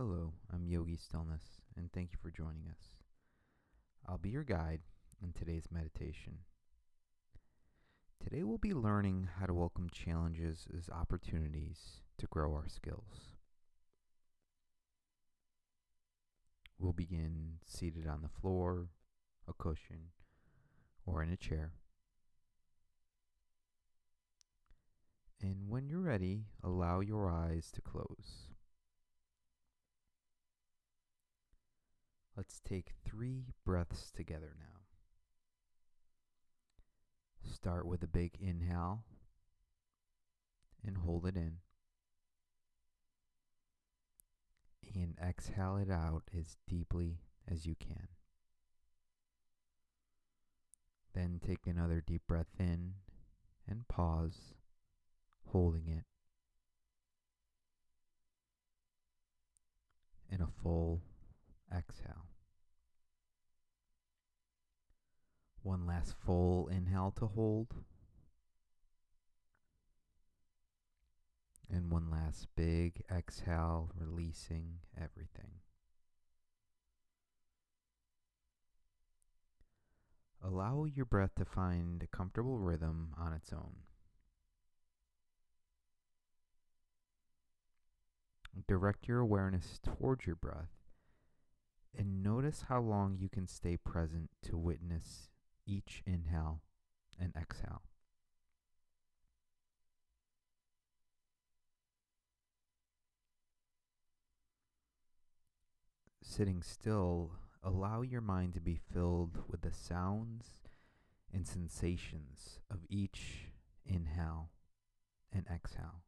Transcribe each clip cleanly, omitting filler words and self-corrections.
Hello, I'm Yogi Stillness, and thank you for joining us. I'll be your guide in today's meditation. Today we'll be learning how to welcome challenges as opportunities to grow our skills. We'll begin seated on the floor, a cushion, or in a chair. And when you're ready, allow your eyes to close. Let's take 3 breaths together now. Start with a big inhale and hold it in. And exhale it out as deeply as you can. Then take another deep breath in and pause, holding it. And a full exhale. One last full inhale to hold. And one last big exhale, releasing everything. Allow your breath to find a comfortable rhythm on its own. Direct your awareness towards your breath and notice how long you can stay present to witness each inhale and exhale. Sitting still, allow your mind to be filled with the sounds and sensations of each inhale and exhale.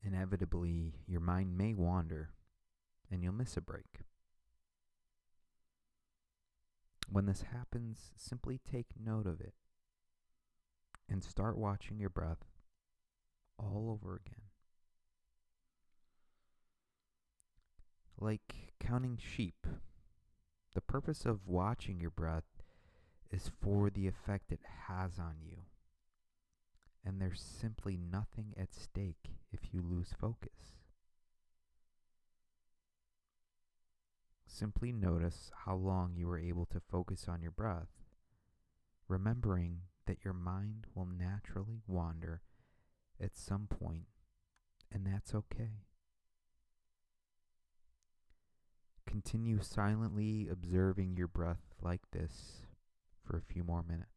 Inevitably, your mind may wander and you'll miss a break. When this happens, simply take note of it and start watching your breath all over again. Like counting sheep, the purpose of watching your breath is for the effect it has on you. And there's simply nothing at stake if you lose focus. Simply notice how long you were able to focus on your breath, remembering that your mind will naturally wander at some point, and that's okay. Continue silently observing your breath like this for a few more minutes.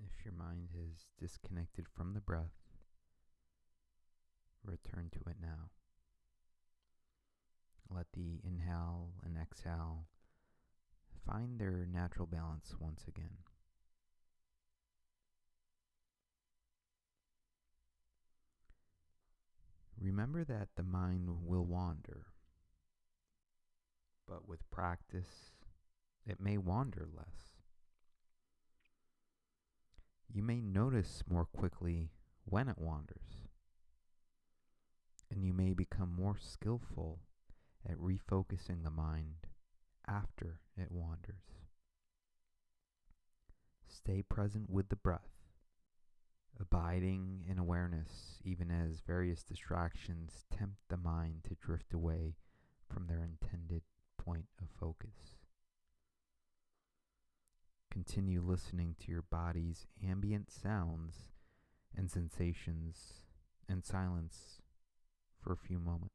If your mind is disconnected from the breath, return to it now. Let the inhale and exhale find their natural balance once again. Remember that the mind will wander, but with practice, it may wander less. You may notice more quickly when it wanders, and you may become more skillful at refocusing the mind after it wanders. Stay present with the breath, abiding in awareness even as various distractions tempt the mind to drift away from their intended point of focus. Continue listening to your body's ambient sounds and sensations in silence for a few moments.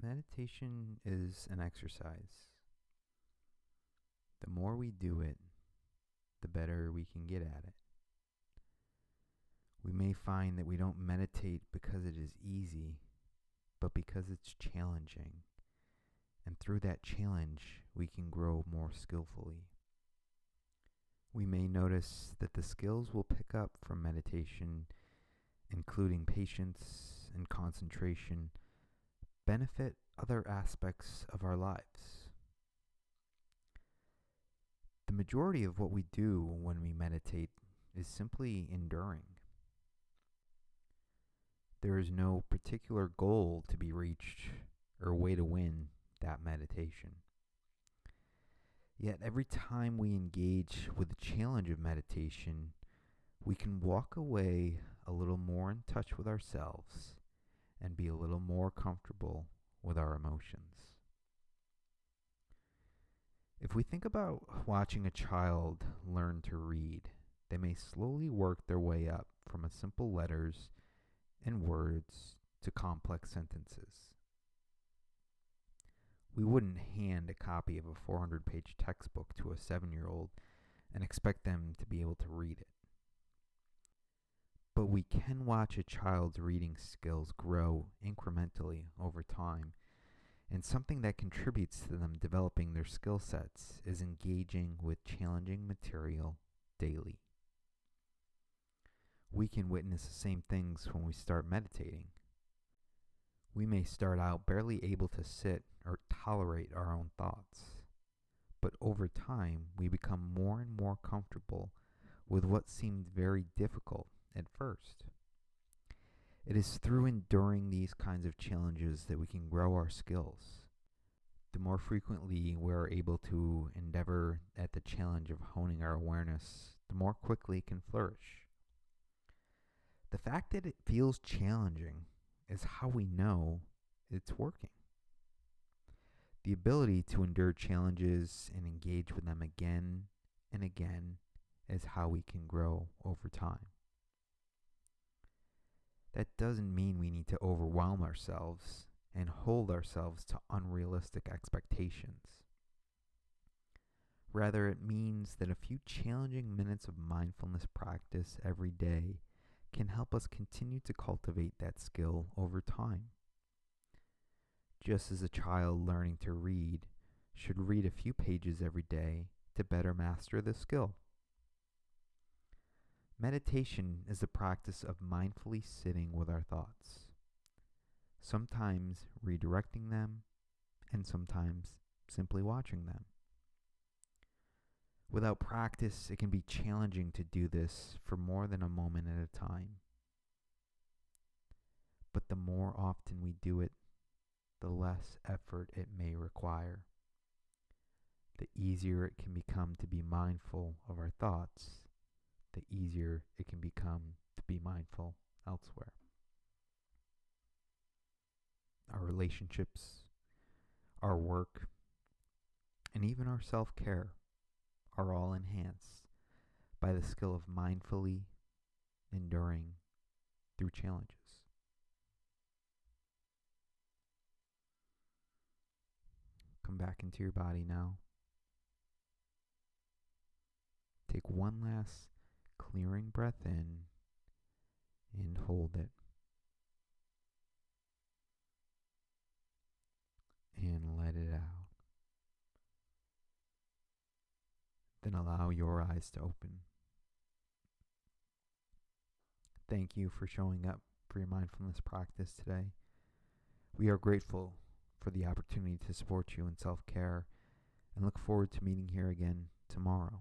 Meditation is an exercise. The more we do it, the better we can get at it. We may find that we don't meditate because it is easy, but because it's challenging. And through that challenge, we can grow more skillfully. We may notice that the skills we'll pick up from meditation, including patience and concentration, benefit other aspects of our lives. The majority of what we do when we meditate is simply enduring. There is no particular goal to be reached or way to win that meditation. Yet every time we engage with the challenge of meditation, we can walk away a little more in touch with ourselves and be a little more comfortable with our emotions. If we think about watching a child learn to read, they may slowly work their way up from simple letters and words to complex sentences. We wouldn't hand a copy of a 400-page textbook to a 7-year-old and expect them to be able to read it. But we can watch a child's reading skills grow incrementally over time, and something that contributes to them developing their skill sets is engaging with challenging material daily. We can witness the same things when we start meditating. We may start out barely able to sit or tolerate our own thoughts, but over time we become more and more comfortable with what seemed very difficult at first. It is through enduring these kinds of challenges that we can grow our skills. The more frequently we're able to endeavor at the challenge of honing our awareness, the more quickly it can flourish. The fact that it feels challenging is how we know it's working. The ability to endure challenges and engage with them again and again is how we can grow over time. That doesn't mean we need to overwhelm ourselves and hold ourselves to unrealistic expectations. Rather, it means that a few challenging minutes of mindfulness practice every day can help us continue to cultivate that skill over time. Just as a child learning to read should read a few pages every day to better master the skill. Meditation is the practice of mindfully sitting with our thoughts, sometimes redirecting them and sometimes simply watching them. Without practice, it can be challenging to do this for more than a moment at a time. But the more often we do it, the less effort it may require. The easier it can become to be mindful of our thoughts, the easier it can become to be mindful elsewhere. Our relationships, our work, and even our self-care are all enhanced by the skill of mindfully enduring through challenges. Come back into your body now. Take one last clearing breath in and hold it. And let it out. Then allow your eyes to open. Thank you for showing up for your mindfulness practice today. We are grateful for the opportunity to support you in self-care and look forward to meeting here again tomorrow.